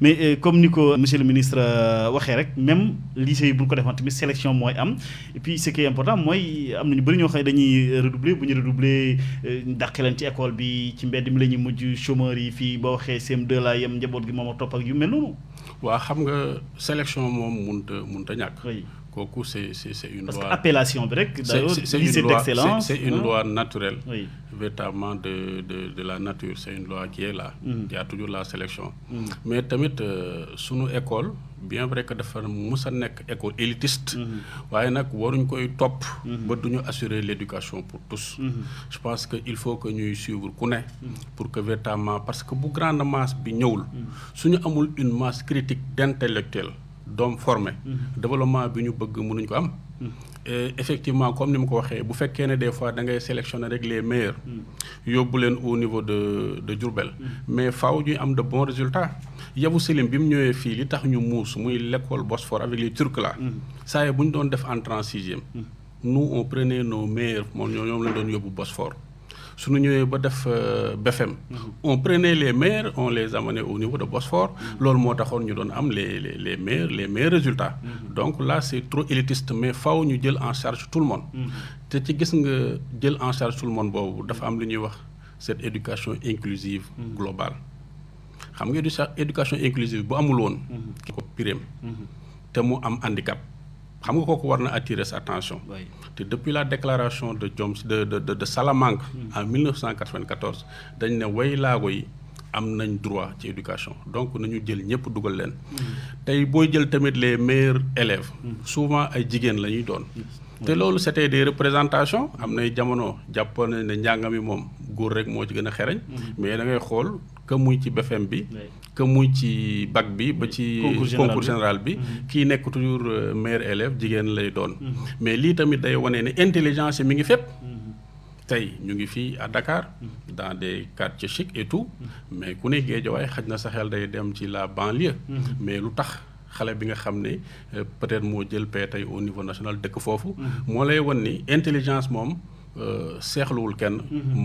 mais comme ni ko monsieur le ministre waxee rek même lycée yi bu ñu ko defoon tamit sélection mooy am et puis ce qui est important mooy am na ñu bëri ñoo xam ne dañuy redoubler bu ñu redoubler dàq leen ci école bi ci mbedd mi la ñuy mujj chômeurs yi fii boo waxee CM2 laa yem njaboot gi moom a topp ak yu mel noonu. waaw xam nga sélection moom mënut a ñàkk. oui kooku c'est une parce loi. que appellation bi rek. c'est lycée une loi d'excellence c'est une loi naturelle. oui véritablement de la nature c'est une loi qui est là. Mm. Il y a toujours la sélection. mais tamit sunu école bien vrai que dafa mus a nekk école élitiste. waaye nag waruñ koy topp. ba duñu assurer l'éducation pour tous. je pense que il faut que ñuy suivre ku ne. pour que véritablement parce que bu grande masse bi ñëwul. suñu amul une masse critique d'intellectuels d'hommes formés. développement bi ñu bëgg mënuñ ko am. Et effectivement comme ni ma ko waxee bu fekkee ne des fois da ngay sélectionner rek les meilleurs. yóbbu leen au niveau de Diourbel. mais faaw ñuy am de bons résultats. Yavuz Selim bi mu ñëwee fii li tax ñu muus muy l'école Bosphore avec les Turcs là. saa yi bu ñu doon def entrée en sixième. nous on prenait nos meilleurs moom ñoom lañ doon yóbbu Bosphore. suñu ñëwee ba def BFM. on prenait les meilleurs on les amenait au niveau de Bosphore. loolu moo taxoon ñu doon am les meilleurs résultats. donc là c'est trop élitiste mais faaw ñu jël en charge tout le monde. te ci gis nga jël en charge tout le monde boobu dafa am lu ñuy wax cette éducation inclusive globale. xam nga éducation inclusive bu amul woon. ki ko pireem te mu am handicap. xam nga kooku war na attirer sa attention. te depuis la déclaration de Salamanque. en 1994 dañ ne way laago yi am nañ droit ci éducation donc nañu jël ñëpp dugal leen. tey booy jël tamit les meilleurs élèves. souvent ay jigéen la ñuy doon. te loolu c'était des représentations am nay jamono jàppoon nañ ne njàng mi moom góor rek moo ci gën a xereñ. mais da ngay xool que muy ci BFM bi. que muy ci bac bi ba ci concours général bi kii nekk toujours meilleur élève jigéen lay doon. mais lii tamit day wane ne intelligence mi ngi fépp. tey ñu ngi fii à Dakar dans des quartiers chics et tout mais ku ne Guédiawaye xaj na sa xel day dem ci la banlieue. mais lu tax xale bi nga xam ne peut-être moo jël paie tey au niveau national dëkk foofu. moo lay wan ni intelligence moom seexluwul kenn.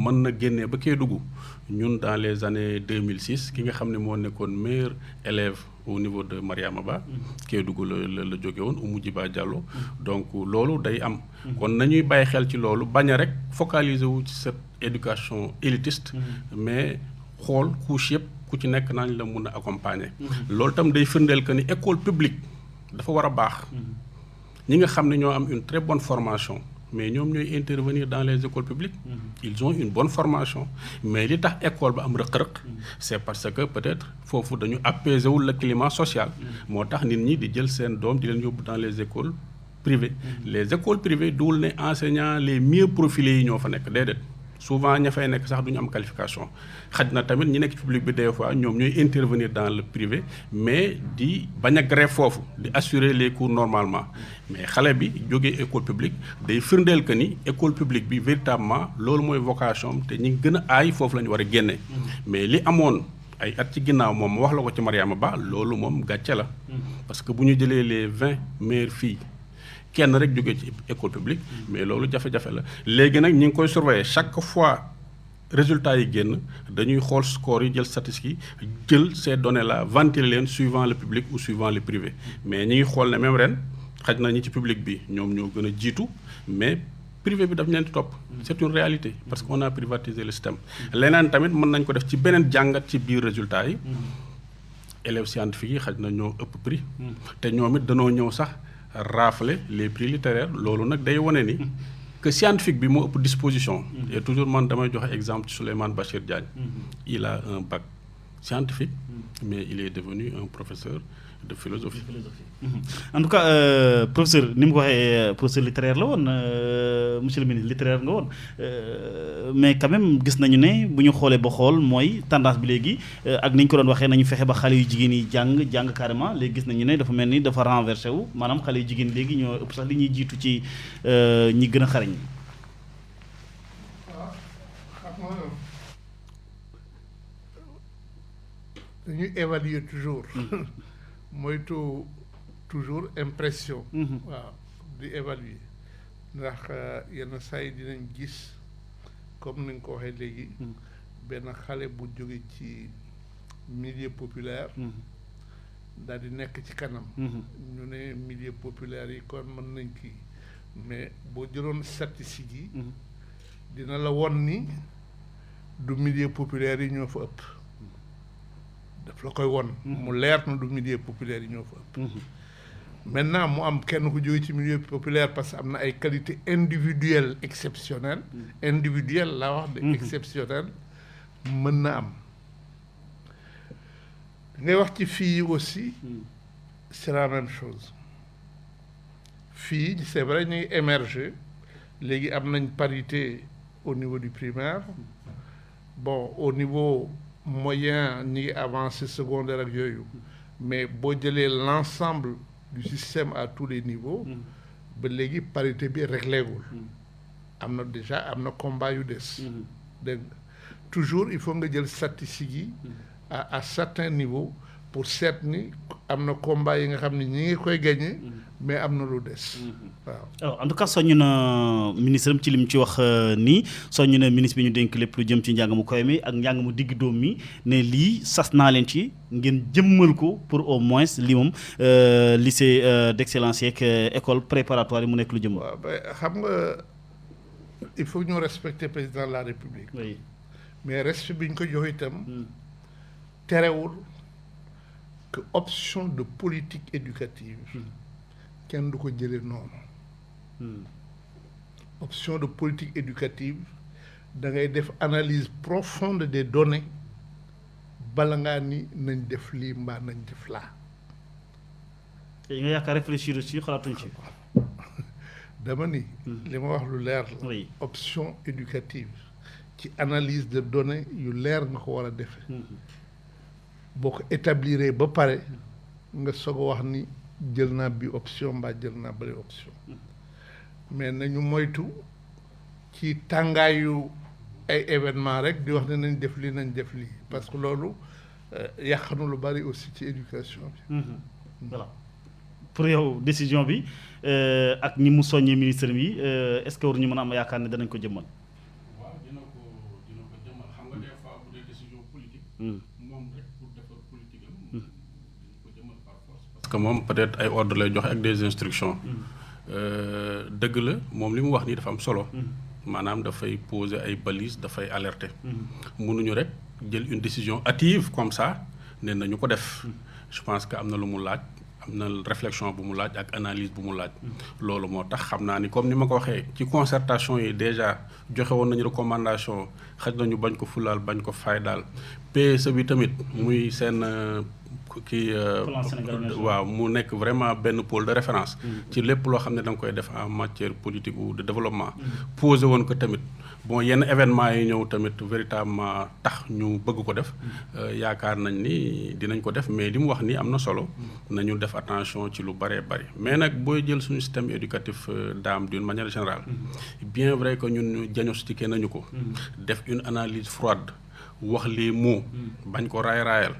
mën na génnee ba Kédougou ñun dans les années 2006 ki nga xam ne moo nekkoon meilleur élève au niveau de Mariama Ba. Kédougou la jóge woon Oumou Djiba Diallo. donc loolu day am. kon nañuy bàyyi xel ci loolu bañ a rek focaliser wu ci cette éducation élitiste. mais xool couche yëpp ku ci nekk nañ la mun a accompagner. loolu tam day firndeel que ni école publique dafa war a baax. ñi nga xam ne ñoo am une très bonne formation. mais ñoom ñooy intervenir dans les écoles publiques. ils ont une bonne formation mais li tax école ba am rëq-rëq. c'est parce que peut-être foofu dañu apaiser wul le climat social. moo tax nit ñi di jël seen doom di leen yóbbu dans les écoles privées. les écoles privées duwul ne enseignants les mieux profilés yi ñoo fa nekk déedéet. souvent ña fay nekk sax du ñu am qualification xaj na tamit ñi nekk ci public bi des fois ñoom ñooy intervenir dans le privé mais di bañ a grève foofu di assurer les cours normalement mais xale bi jógee école publique day firndeel que ni école publique bi véritablement loolu mooy vocation te ñi gën a aay foofu la ñu war a génne. mais li amoon ay at ci ginnaaw moom wax la ko ci Mariama Ba loolu moom gàcce la. parce que bu ñu jëlee les 20 meilleures filles. kenn rek jógee ci école publique mais loolu jafe-jafe la léegi nag ñi ngi koy surveiller chaque fois résultats yi génn dañuy xool score yi jël statistiques yi jël ces données là ventiler leen suivant le public ou suivant le privé mais ñi ngi xool ne même ren xaj na ñi ci public bi ñoom ñoo gën a jiitu mais privé bi daf leen di topp. c'est une réalité parce qu'on a privatisé le système. leneen tamit mën nañ ko def ci beneen jàngat ci biir résultats yi. élèves scientifiques yi xaj na ñoo ëpp prix. te ñoom it danoo ñëw sax. rafler les prix littéraires loolu nag day wane ni que scientifique bi moo ëpp disposition. et toujours man damay joxe exemple ci Souleymane Bachir Diagne. il a un bac scientifique. mais il est devenu un professeur de philosophie. en tout cas professeur ni mu ko waxee professeur littéraire la woon monsieur le ministre littéraire nga woon mais quand même gis nañu ne bu ñu xoolee ba xool mooy tendance bi léegi ak ni ñu ko doon waxee nañu fexe ba xale yu jigéen yi jàng carrément léegi gis nañu ne dafa mel ni dafa renversé wu maanaam xale yu jigéen léegi ñoo ëpp sax li ñuy jiitu ci ñi gën a xarañ. waaw xam nga dañuy évaluer toujours. moytu toujours impression. waaw di évaluer ndax yenn saa yi dinañ gis comme ni nga ko waxee léegi. benn xale bu jóge ci milieu populaire. daal di nekk ci kanam. ñu ne milieu populaire yi kon mën nañ kii mais boo jëloon statistiques yi. dina la won ni du milieu populaire yi ñoo fa ëpp. daf la koy won. mu leer na du milieu populaire yi ñoo fa ëpp. maintenant mu am kenn ku jóge ci milieu populaire parce que am na ay qualités individuelles exceptionnelles. individuelles laa wax de. exceptionnelles mën na am. ngay wax ci filles aussi. c'est la même chose. filles c'est vrai ñuy émerger léegi am nañ parité au niveau du primaire. bon au niveau moyen ñi ngi avancé secondaire ak yooyu. mais boo jëlee l'ensemble du système à tous les niveaux. ba léegi parité bi réglé wul. am na déjà am na combat yu des. dégg nga toujours il faut nga jël statistiques yi. à certains niveaux pour seet ni am na combat yi nga xam ne ñi ngi koy gagné. mais am na lu des. waaw alors en tout cas soññu na ministre am ci lim ci wax nii soññu na ministre bi ñu dénk lépp lu jëm ci njàng mu koy mi ak njàng mu digg doom mi ne lii sas naa leen ci ngeen jëmmal ko pour au moins lii moom lycée d'excellence yeeg école préparatoire yi mu nekk lu jëm. waaw xam nga il faut ñu respecter président de la république. oui mais respect bi ñu ko jox itam. terewul que option de politique éducative. kenn du ko jëlee noonu. option de politique éducative da ngay def analyse profonde des données bala ngaa ni nañ def lii mbaa nañ def laa. te nga yaakaar réfléchir aussi xalaatuñ ci. dama ni. li ma wax lu leer la. oui option éducative ci analyse de données yu leer nga ko war a defee. boo ko établir ba pare nga soog a wax ni. jël naa bi option mbaa jël naa bëri option mais nañu moytu ci tàngaayu ay événement rek di wax ne nañ def lii nañ def lii parce que loolu yàq na lu bari aussi ci éducation bi. voilà pour yow décision bi ak ñi mu soññee ministre bi est-ce que war ñu mën a am yaakaar ne danañ ko jëmmal. waaw dina ko jëmmal xam nga des fois bu dee décision politique. moom rek pour defar politique am. parce que moom peut-être ay ordre lay joxe ak des instructions. dëgg la moom li mu wax nii dafa am solo. maanaam dafay poser ay balises dafay alerter. mënuñu rek jël une décision hâtive comme ça ne nañu ko def. je pense que am na lu mu laaj am na réflexion bu mu laaj ak analyse bu mu laaj. loolu moo tax xam naa ni comme ni ma ko waxee ci concertation yi déjà joxe woon nañu recommandation xaj nañu bañ ko fulaal bañ ko faydaal PSE bi tamit muy seen. kii waaw mu nekk vraiment benn pôle de référence ci lépp loo xam ne da nga koy def en matière politique ou de développement posé woon ko tamit bon yenn événement yi ñëw tamit véritablement tax ñu bëgg ko def yaakaar nañ ni dinañ ko def mais li mu wax nii am na solo nañu def attention ci lu bëree bëri mais nag booy jël suñu système éducatif daam d'une manière générale bien vrai que ñun ñu diagnostiqué nañu ko def une analyse froide wax les mots bañ ko raay-raayal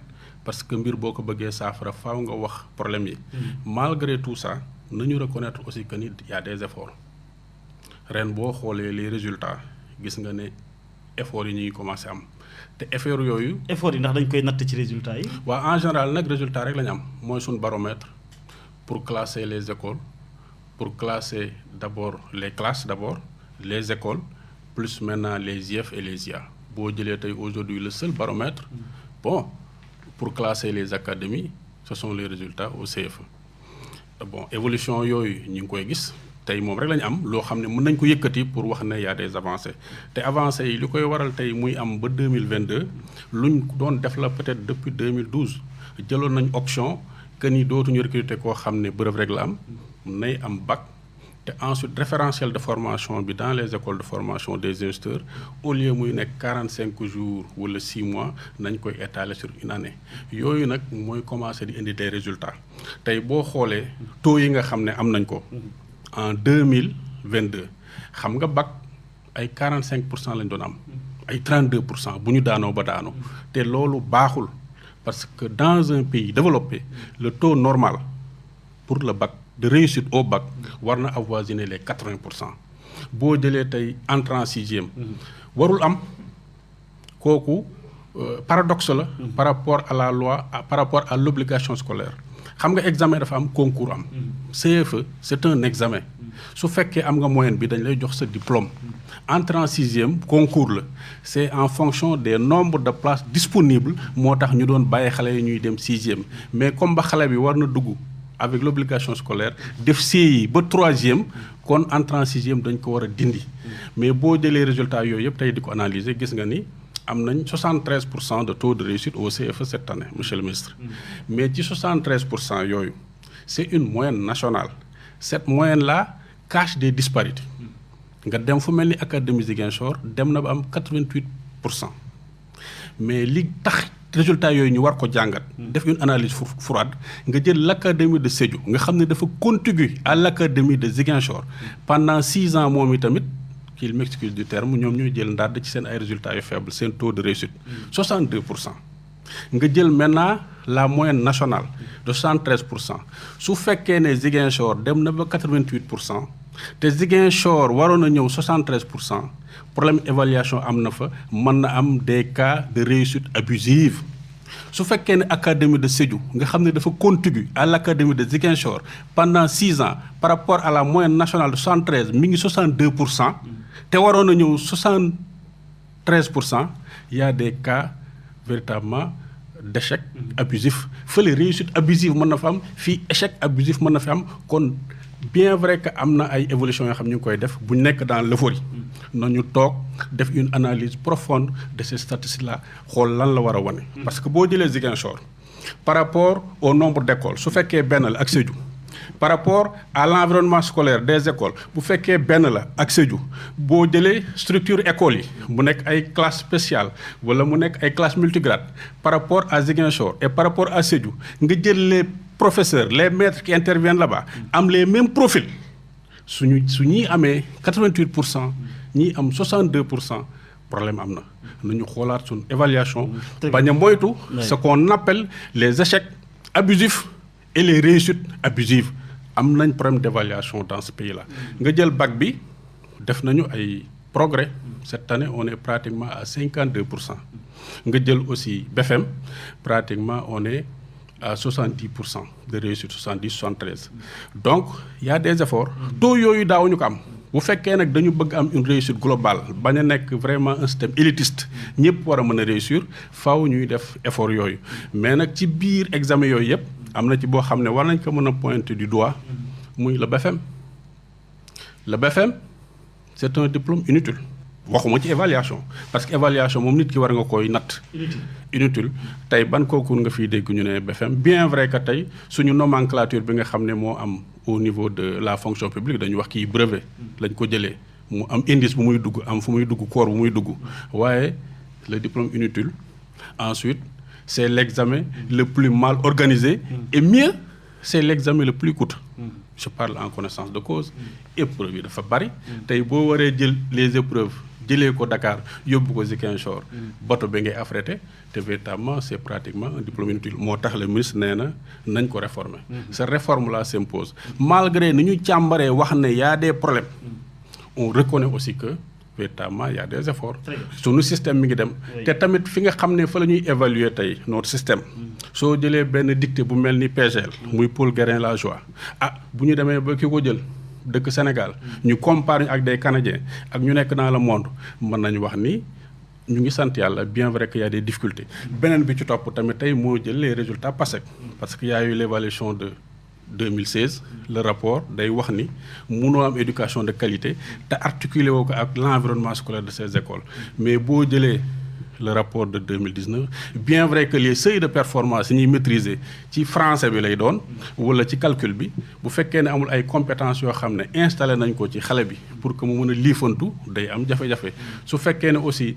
parce que mbir boo ko bëggee saafara faaw nga wax problème yi. malgré tout ça nañu reconnaître aussi que ni y a des efforts ren boo xoolee les résultats gis nga ne efforts yi ñuy commencé am te efforts yooyu. efforts yi ndax dañ koy natt ci résultats yi. waaw en général nag résultat rek la ñu am mooy suñu baromètre pour classer les écoles pour classer d'abord les classes d'abord les écoles plus maintenant les IEF et les IA boo jëlee tey aujourd'hui le seul baromètre bon. pour classer les académies ce sont les résultats au CFE bon évolution yooyu ñu ngi koy gis tey moom rek la ñu am loo xam ne mën nañ ko yëkkati pour wax ne y a des avancées te avancées yi li koy waral tey muy am ba 2022 luñ doon def la peut-être depuis 2012 jëloon nañ option que ni dootuñu recruter koo xam ne brevet rek la am nay am bac te ensuite référentiel de formation bi dans les écoles de formation des instituteurs au lieu muy nekk 45 jours wala 6 mois nañ koy étaler sur une année yooyu nag mooy commencer di indi des résultats tey boo xoolee taux yi nga xam ne am nañ ko en 2022 xam nga bac ay 45% lañ doon am ay 32% bu ñu daanoo ba daanoo te loolu baaxul parce que dans un pays développé le taux normal pour le bac de réussite au bac war na avoisiner les 80% boo jëlee tey entrée en sixième warul am kooku paradoxe la par rapport à la loi par rapport à l'obligation scolaire xam nga examen dafa am concours am CFE c'est un examen su fekkee am nga moyenne bi dañ lay jox sa diplôme entrée en sixième concours la c'est en fonction des nombres de places disponibles moo tax ñu doon bàyyi xale yi ñuy dem sixième mais comme ba xale bi war na dugg avec l'obligation scolaire def CI ba troisième kon entrée en sixième dañ ko war a dindi mais boo jëlee résultats yooyu yëpp tey di ko analyser gis nga ni am nañ 73% de taux de réussite au CFE cette année monsieur le ministre mais ci 73% yooyu c'est une moyenne nationale cette moyenne là cache des disparités nga dem fu mel ni académie Ziguinchor dem na ba am 88% mais li tax résultats yooyu ñu war ko jàngat def une analyse froide nga jël l'académie de Sédhiou nga xam ne dafa contiguë à l'académie de Ziguinchor pendant 6 ans moom i tamit qu'il m'excuse du terme ñoom ñooy jël ndàdd ci seen ay résultats yu faibles seen taux de réussite 62%. nga jël maintenant la moyenne nationale de 73%. su fekkee ne Ziguinchor dem na ba 88% te Ziguinchor waroon na ñëw 73%. problème évaluation am na fa mën na am des cas de réussite abusive su fekkee ne académie de Sédhiou nga xam ne dafa contigu à l'académie de Ziguinchor pendant 6 ans par rapport à la moyenne nationale de 73 mi ngi 62% te waroon na ñëw 73%. il y a des cas véritablement d'échec abusif fële réussite abusive mën na fa am fii échec abusif mën na fi am kon bien vrai que am na ay évolutions yoo xam ñu ngi koy def bu ñu nekk dans l'euphorie nañu toog def une analyse profonde de ces statistiques là xool lan la war a wane. parce que boo jëlee Ziguinchor par rapport au nombre d'écoles su fekkee benn la ak Sédhiou par rapport à l'environnement scolaire des écoles bu fekkee benn la ak Sédhiou boo jëlee structure écoles yi mu nekk ay classes spéciales wala mu nekk ay classes multigrades par rapport à Ziguinchor et par rapport à Sédhiou nga jël les professeurs les maîtres qui interviennent là-bas am les mêmes profils su ñuy amee 88% ñii am 62% problème am na nañu xoolaat suñu évaluation bañ a moytu ce qu'on appelle les échecs abusifs et les réussites abusives am nañ problème d'évaluation dans ce pays-là nga jël bac bi def nañu ay progrès cette année on est pratiquement à 52% nga jël aussi BFM pratiquement on est à 70% de réussite 70-73 donc il y a des efforts taux yooyu daawuñu ko am bu fekkee nag dañu bëgg am une réussite globale bañ a nekk vraiment un système élitiste ñëpp war a mën a réussir faaw ñuy def effort yooyu mais nag ci biir examen yooyu yëpp am na ci boo xam ne war nañ ko mën a pointer du doigt muy le BFM le BFM c'est un diplôme inutile waxuma ci évaluation parce que évaluation moom nit ki war nga koy natt inutile tey ban concours nga fiy dégg ñu ne BFM bien vrai que tey suñu nomenclature bi nga xam ne moo am au niveau de la fonction publique dañu wax kii brevet lañ ko jëlee mu am indice bu muy dugg am fu muy dugg corps bu muy dugg waaye le diplôme inutile ensuite c'est l'examen le plus mal organisé et mieux c'est l'examen le plus coûteux je parle en connaissance de cause épreuve yi dafa bari tey boo waree jël les épreuves jëlee ko Dakar yóbbu ko Ziguinchor bato bi ngay affrété te véritablement c'est pratiquement un diplôme inutile moo tax le ministre nee na nañ ko réformer cette réforme là s'impose malgré ni ñu càmbaree wax ne y a des problèmes on reconnaît aussi que véritablement il y a des efforts sunu système mi ngi dem te tamit fi nga xam ne fa la ñuy évaluer tey notre système soo jëlee benn dictée bu mel ni PGL muy Paul Guérin-Lajoie bu ñu demee ba ki ko jël dëkk Sénégal ñu compare ak des Canadiens ak ñu nekk dans le monde mën nañu wax ni ñu ngi sant yàlla bien vrai qu'il y a des difficultés beneen bi ci topp tamit tey moo jël les résultats PASEC parce que y a eu l'évaluation de 2016 le rapport day wax ni mënoo am éducation de qualité te articulé woo ko ak l'environnement scolaire de ces écoles mais boo jëlee le rapport de 2019 bien vrai que les seuils de performance yi ñuy maîtriser ci français bi lay doon wala ci calcul bi bu fekkee ne amul ay compétences yoo xam ne installé nañ ko ci xale bi pour que mu mën a liifantu day am jafe-jafe su fekkee ne aussi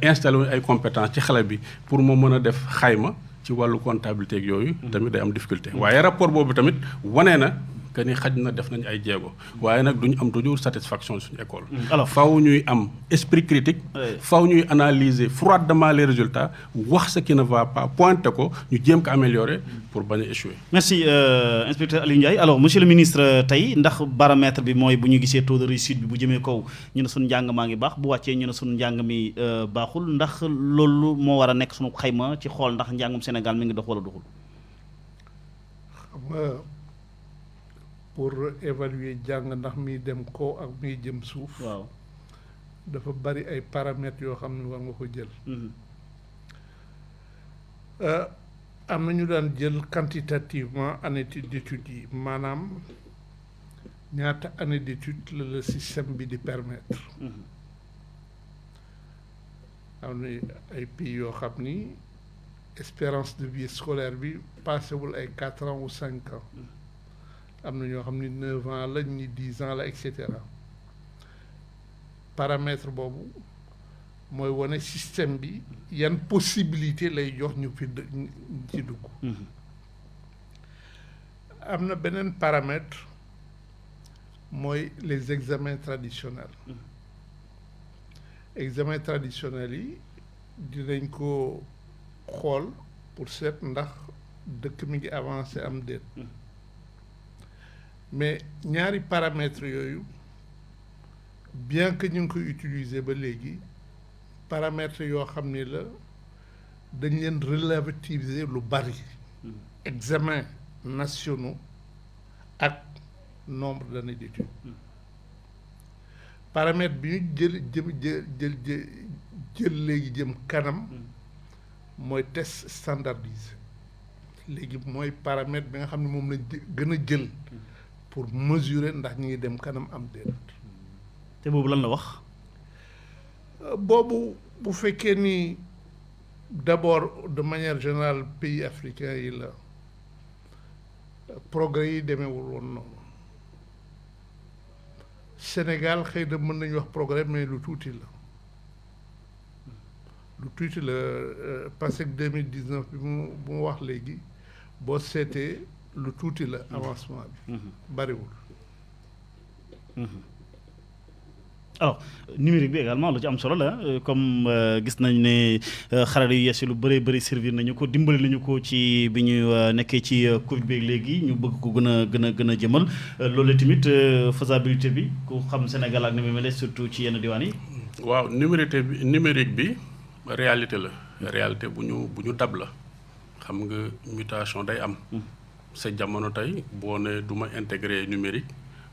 installé wuñ ay compétences ci xale bi pour mu mën a def xayma ci wàllu comptabilité ak yooyu tamit day am difficulté waaye rapport boobu tamit wane na que ni xaj na def nañ ay jéego waaye nag duñu am toujours satisfaction suñu école. alors faw ñuy am esprit critique. faw ñuy analyser froidement les résultats wax ce qui ne va pas pointer ko ñu jéem ko améliorer pour bañ a échouer. merci inspecteur Aliou Ndiaye. alors monsieur le ministre tey ndax baromètre bi mooy bu ñu gisee taux de réussite bi bu jëmee kaw ñu ne suñu njàng maa ngi baax bu wàccee ñu ne suñu njàng mi baaxul ndax loolu moo war a nekk suñu xayma ci xool ndax njàngum Sénégal mi ngi dox wala doxul. xam nga pour évaluer jàng ndax miy dem kaw ak miy jëm suuf. waaw dafa bari ay paramètres yoo xam ne war nga ko jël. am na ñu daan jël quantitativement année d'études yi maanaam ñaata année d'études la le système bi di permettre. am na ay pays yoo xam ni espérance de vie scolaire bi passewul ay 4 ans ou 5 ans. am na ñoo xam ni 9 ans la ñi 10 ans la et cetera paramètre boobu mooy wane système bi yan possibilité lay jox ñu fi ci dugg. am na beneen paramètre mooy les examens traditionnels. examens traditionnels yi dinañ ko xool pour seet ndax dëkk mi ngi avancé am déet. mais ñaari paramètres yooyu bien que ñu ngi koy utiliser ba léegi paramètres yoo xam ni la dañ leen relativiser lu bari. examens nationaux ak nombre d'années d'études. paramètre bi ñu jël léegi jëm kanam mooy test standardisé léegi mooy paramètre bi nga xam ne moom lañ gën a jël pour mesurer ndax ñu ngi dem kanam am déet. te boobu lan la wax. boobu bu fekkee ni d'abord de manière générale pays africains yi la progrès yi demeewul woon noonu. Sénégal xëy na mën nañu wax progrès mais lu tuuti la parce que 2019 bi mu wax léegi boo seetee lu tuuti la avancement bi. bariwul. alors numérique bi également lu ci am solo la comme gis nañ ne xarala yu yees lu bëree bëri servir nañu ko dimbali nañu ko ci bi ñu nekkee ci Covid bi léegi ñu bëgg ko gën a jëmal loolu tamit faisabilité bi ku xam Sénégal ak ni mu mel surtout ci yenn diwaan yi. waaw numérique bi réalité la réalité bu ñu dab la xam nga mutation day am. sa jamono tey boo ne du ma intégrer numérique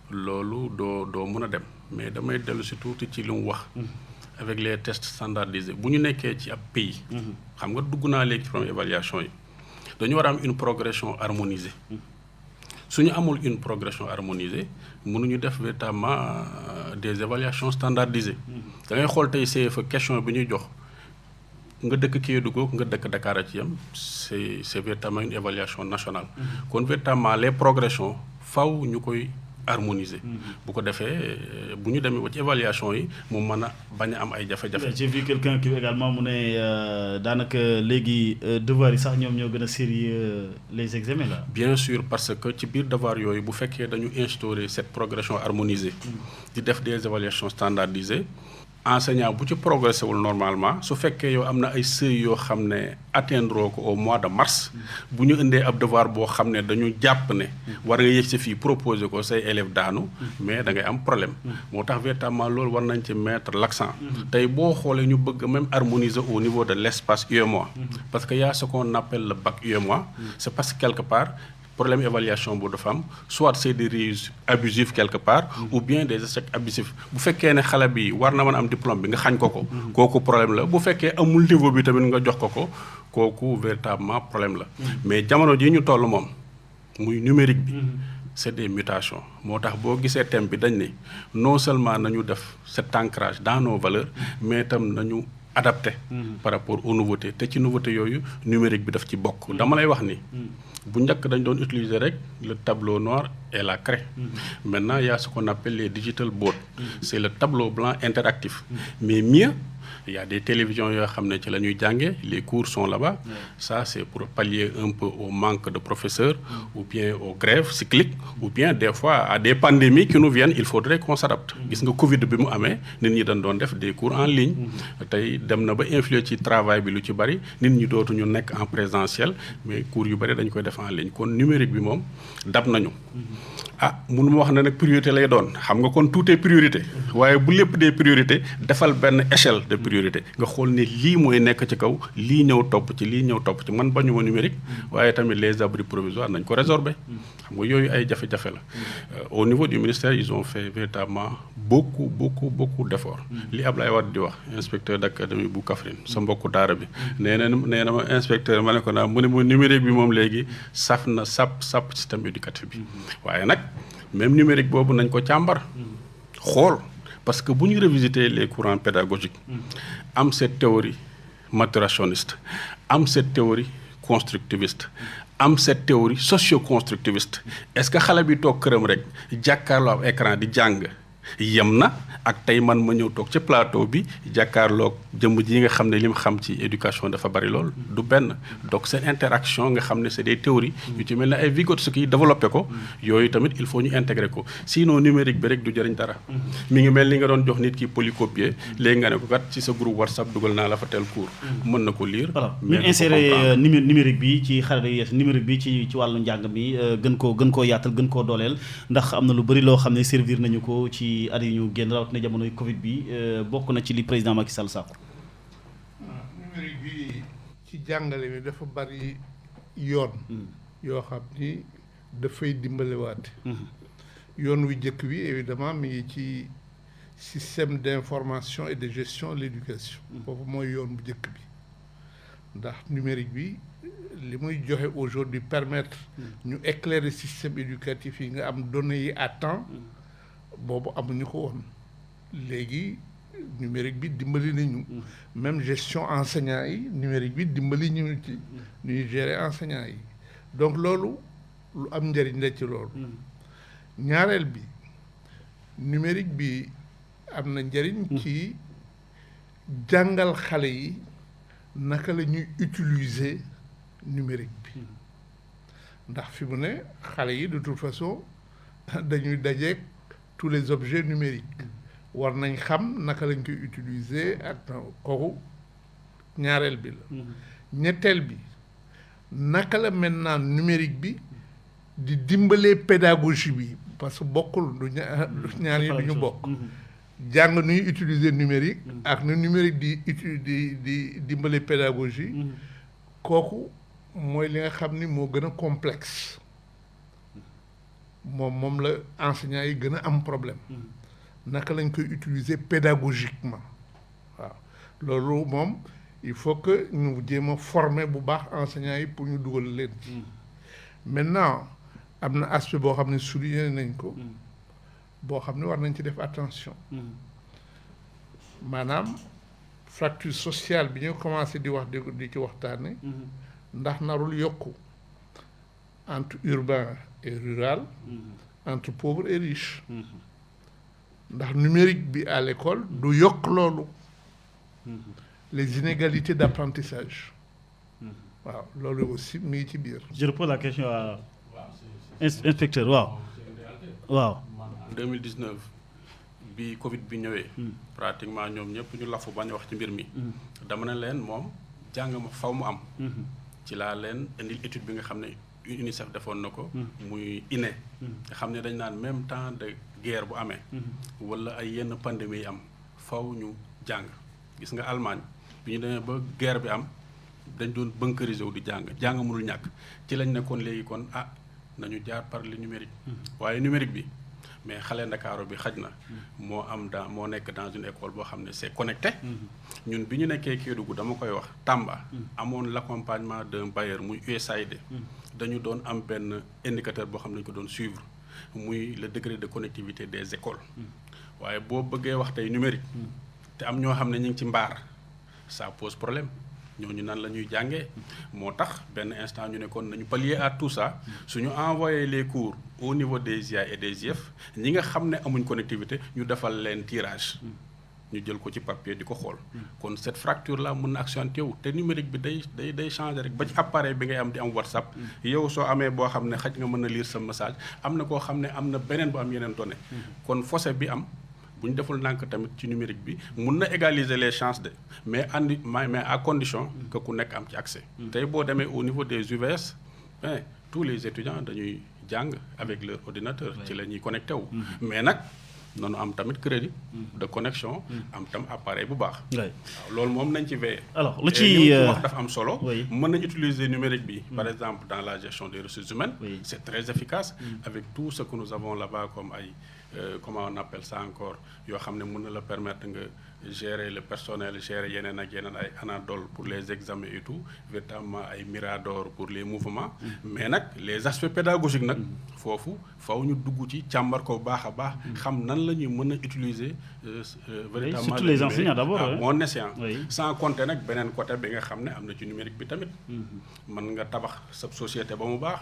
loolu doo mën a dem. mais damay dellu si tuuti ci li mu wax. avec les tests standardisés bu ñu nekkee ci ab pays. xam nga dugg naa léegi ci première évaluation yi dañu war a am une progression harmonisée. su ñu amul une progression harmonisée mënuñu def véritablement des évaluations standardisées. da ngay xool tey CFEE question bi ñuy jox nga dëkk Kédougou nga dëkk Dakar a ci yam c'est véritablement une évaluation nationale. kon véritablement les progressions faw ñu koy harmoniser. bu ko defee bu ñu demee ba ci évaluation yi mu mën a bañ a am ay jafe-jafe. j'ai vu quelqu'un qui également mu ne daanaka léegi devoir yi sax ñoom ñoo gën a sérieux les examens là. bien sûr parce que ci biir devoir yooyu bu fekkee dañu instaurer cette progression harmonisée. di def des évaluations standardisées. enseignant bu ci progressé wul normalement su fekkee yow am na ay seuils yoo xam ne atteindre ko au mois de mars bu ñu indee ab devoir boo xam ne dañu jàpp ne war nga yëg si fii proposer ko say élèves daanu mais da ngay am problème moo tax véritablement loolu war nañ ci mettre l'accent tey boo xoolee ñu bëgg même harmoniser au niveau de l'espace UEMOA parce que y a ce qu'on appelle le bac UEMOA c'est parce que quelque part problème évaluation bu dafa am soit c'est des réussites abusives quelque part ou bien des échecs abusifs bu fekkee ne xale bi war na mën am diplôme bi nga xañ ko kooku problème la bu fekkee amul niveau bi tamit nga jox ko kooku véritablement problème la mais jamono ji ñu toll moom muy numérique bi c'est des mutations moo tax boo gisee thème bi dañ ne non seulement nañu def cet ancrage dans nos valeurs mais itam nañu adapté par rapport aux nouveautés te ci nouveauté yooyu numérique bi daf ci bokk dama lay wax ni bu njëkk dañ doon utiliser rek le tableau noir et la craie maintenant il y a ce qu'on appelle les digital boards c'est le tableau blanc interactif mais mieux il y a des télévisions yoo xam ne ci la ñuy jàngee, les cours sont là-bas. Ça c'est pour pallier un peu au manque de professeurs ou bien aux grèves cycliques ou bien des fois à des pandémies qui nous viennent, il faudrait qu'on s'adapte. Gis nga Covid bi mu amee nit ñi dañ doon def des cours en ligne. Tey dem na ba influer ci travail bi lu ci bari nit ñi dootuñu nekk en présentiel mais cours yu bari dañ koy def en ligne kon numérique bi moom dab nañu. Mënu ma wax ne nag priorité lay doon xam nga kon tout est priorité waaye bu lépp des priorités defal benn échelle de priorité nga xool ne lii mooy nekk ci kaw lii ñëw topp ci lii ñëw topp ci man bañu ma numérique waaye tamit les abris provisoires nañ ko résorber xam nga yooyu ay jafe-jafe la. Au niveau du ministère ils ont fait véritablement beaucoup d'efforts. Li Ablaye Wade di wax inspecteur d'académie bu Kaffrine sa mbokku daara bi nee na ma inspecteur ma ne ko naa mu ne ma numérique bi moom léegi saf na sap système éducatif bi waaye nag même numérique boobu nañ ko càmbar xool parce que bu ñu revisiter les courants pédagogiques am cette théorie maturationniste am cette théorie constructiviste am cette théorie socio-constructiviste est-ce que xale bi toog këram rek jàkkaarloo ab écran di jàng yem na ak tey man ma ñëw toog ci plateau bi jàkkaarloog jëmm ji nga xam ne li mu xam ci éducation dafa bari lool du benn donc seen interaction nga xam ne c'est des théories yu ci mel ne ay Vygotsky développé ko yooyu tamit il faut ñu intégrer ko sinon numérique bi rek du jëriñ dara mi ngi mel ni nga doon jox nit ki polycopier léegi nga ne ko kat ci sa groupe WhatsApp dugal naa la fa tel cours mën na ko lire. voilà ñu insérer numérique bi ci xarala yees numérique bi ci wàllu njàng mi gën koo yaatal gën koo dooleel ndax am na lu bari loo xam ne servir nañu ko ci at yi ñu génn rawatina jamonoy Covid bi bokk na ci li président Macky Sall sàkku. numérique bi ci jàngale mi dafa bari yoon. yoo xam ni dafay dimbalewaate. yoon wu njëkk bi évidemment mi ngi ci système d'information et de gestion de l'éducation. foofu mooy yoon bu njëkk bi ndax numérique bi li muy joxe aujourd'hui permettre ñu éclairer système éducatif yi nga am données yi à temps. boobu amuñu ko woon léegi numérique bi dimbali nañu même gestion enseignants yi numérique bi dimbali ñu ci ñuy gérer enseignants yi donc loolu lu am njëriñ la ci loolu ñaareel bi numérique bi am na njëriñ ci jàngal xale yi naka la ñuy utiliser numérique bi ndax fi mu ne xale yi de toute façon dañuy dajeek tous les objets numériques war nañ xam naka lañ koy utiliser ak kooku ñaareel bi la ñetteel bi naka la maintenant numérique bi di dimbalee pédagogie bi parce que bokkul du ñaar yi du ñu bokk jàng nuy utiliser numérique ak nu numérique di dimbalee pédagogie kooku mooy li nga xam ni moo gën a complexe moom la enseignants yi gën a am problème naka lañ koy utiliser pédagogiquement waaw loolu moom il faut que ñu jéem a former bu baax enseignants yi pour ñu dugal leen ci maintenant am na aspect boo xam ne souligné nañ ko boo xam ne war nañ ci def attention maanaam fracture sociale bi ñu commencé di wax di ci waxtaane ndax narul yokku entre urbain et rural entre pauvres et riches ndax numérique bi à l'école du yokk loolu les inégalités d'apprentissage waaw loolu aussi mi ngi ci biir. Je repose la question à inspecteur waaw 2019 bi Covid bi ñëwee pratiquement ñoom ñëpp ñu lafu bañ a wax ci mbir mi dama ne leen moom jàng ma faw mu am ci laa leen indil étude bi nga xam ne UNICEF defoon na ko muy INE nga xam ne dañ naan même temps de guerre bu amee wala ay yenn pandémie yi am faw ñu jàng gis nga Allemagne bi ñu demee ba guerre bi am dañ doon bunkériser wu di jàng mënul ñàkk ci lañ nekkoon léegi kon nañu jaar par le numérique waaye numérique bi mais xale Ndakaaru bi xaj na moo nekk dans une école boo xam ne c'est connecté ñun bi ñu nekkee Kédougou dama koy wax Tamba amoon l'accompagnement d'un bailleur muy USAID dañu doon am benn indicateur boo xam ne dañu ko doon suivre muy le degré de connectivité des écoles waaye boo bëggee wax tey numérique te am ñoo xam ne ñu ngi ci mbaar ça pose problème ñooñu nan la ñuy jàngee moo tax benn instant ñu ne kon nañu pallier à tout ça suñu envoyer les cours au niveau des IA et des IEF ñi nga xam ne amuñ connectivité ñu defal leen tirage ñu jël ko ci papier di ko xool kon cette fracture là mën na accentuer wu te numérique bi day changer rek ba ci appareil bi ngay am di am WhatsApp yow soo amee boo xam ne xaj nga mën a lire sa message am na koo xam ne am na beneen bu am yeneen données kon fossé bi am bu ñu deful ndànk tamit ci numérique bi mun na égaliser les chances de mais à condition que ku nekk am ci accès tey boo demee au niveau des UVS tous les étudiants dañuy jàng avec leur ordinateur ci la ñuy connecté wu mais nag noonu am tamit crédit de connexion am tam appareil bu baax waaw loolu moom nañ ci veiller alors lu ci wax dafa am solo mën nañ utiliser numérique bi par exemple dans la gestion des ressources humaines c'est très efficace avec tout ce que nous avons là-bas comme ay comment on appelle ça encore yoo xam ne mën na la permettre nga gérer le personnel gérer yeneen ak yeneen ay Anadol pour les examens et tout véritablement ay Mirador pour les mouvements mais nag les aspects pédagogiques nag foofu faw ñu dugg ci càmbar ko baax a baax xam nan la ñuy mën a utiliser véritablement surtout les enseignants d'abord bon escient sans compter nag beneen côté bi nga xam ne am na ci numérique bi tamit mën nga tabax sa société ba mu baax